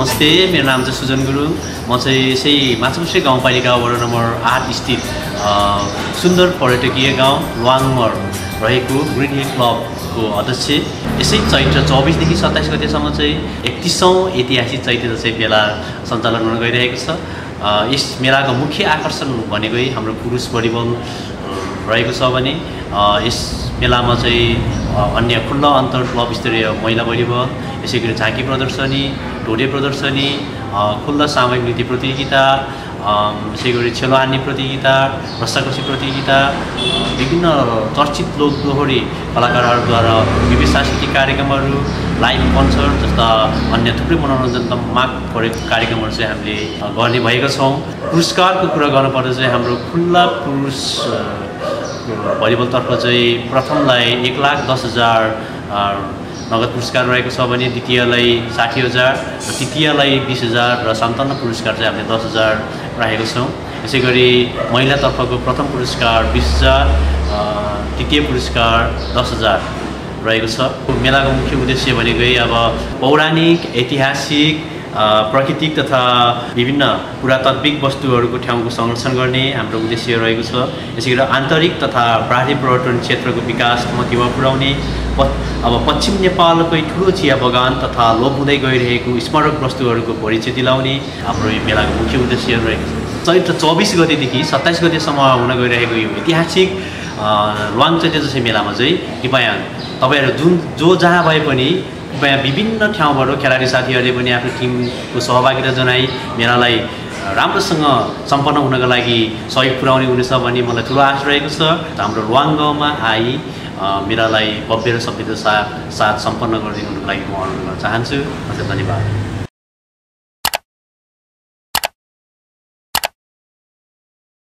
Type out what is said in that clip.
नमस्ते, मेरो नाम चाहिँ सुजन गुरुङ। म चाहिँ यसै माछापुच्छ्रे गाउँपालिका वडा नम्बर 8 स्थित सुन्दर पर्यटकीय गाउँ लुवाङमा रहेको ग्रिन हिल क्लबको अध्यक्ष। यसै चैत्र 24 देखि 27 गतेसम्म चाहिँ 31औं ऐतिहासिक चैत्र दशैं मेला सञ्चालन हुन गइरहेको छ। यस मेलाको मुख्य आकर्षण भनेकै हाम्रो पुरुष भलिबल रहेको छ भने यस मेलामा चाहिँ अन्य खुल्ला अन्तर क्लब स्तरीय महिला भलिबल, यसैगरी झाँकी प्रदर्शनी, ढोडे प्रदर्शनी, खुल्ला सामूहिक नृत्य प्रतियोगिता, यसैगरी छेलो हान्ने प्रतियोगिता, रस्साकसी प्रतियोगिता, विभिन्न चर्चित लोक दोहोरी कलाकारहरूद्वारा विविध सांस्कृतिक कार्यक्रमहरू, लाइभ कन्सर्ट जस्ता अन्य थुप्रै मनोरञ्जनका माग परेको कार्यक्रमहरू चाहिँ हामीले गर्ने भएका छौँ। पुरस्कारको कुरा गर्नुपर्दा चाहिँ हाम्रो खुल्ला पुरुष भलिबलतर्फ चाहिँ प्रथमलाई 1,10,000 नगद पुरस्कार रहेको छ भने द्वितीयलाई 60,000 र तृतीयलाई 20,000 र सान्तवना पुरस्कार चाहिँ हामीले 10,000 राखेको छौँ। यसैगरी महिलातर्फको प्रथम पुरस्कार 20,000, तृतीय पुरस्कार 10,000 रहेको छ। मेलाको मुख्य उद्देश्य भनेकै अब पौराणिक, ऐतिहासिक, प्राकृतिक तथा विभिन्न पुरातात्विक वस्तुहरूको ठाउँको संरक्षण गर्ने हाम्रो उद्देश्य रहेको छ। यसैगरी आन्तरिक तथा बाह्य पर्यटन क्षेत्रको विकासमा टेवा पुर्याउने, अब पश्चिम नेपालकै ठुलो चिया बगान तथा लोप हुँदै गइरहेको स्मारक वस्तुहरूको परिचय दिलाउने हाम्रो यो मेलाको मुख्य उद्देश्य रहेको छ। चैत्र 24 गतेदेखि 27 गतेसम्म हुन गइरहेको यो ऐतिहासिक लुवाङ चैत्र दशैं मेलामा चाहिँ कृपया तपाईँहरू जो जहाँ भए पनि कृपया विभिन्न ठाउँबाट खेलाडी साथीहरूले पनि आफ्नो टिमको सहभागिता जनाई मेलालाई राम्रोसँग सम्पन्न हुनका लागि सहयोग पुर्याउने हुनेछ भन्ने मलाई ठुलो आश रहेको छ। हाम्रो लुवाङ गाउँमा आई मेलालाई भव्य र सभ्यता साथ सम्पन्न गरिदिनुको लागि म अनुरोध गर्न चाहन्छु। धन्यवाद।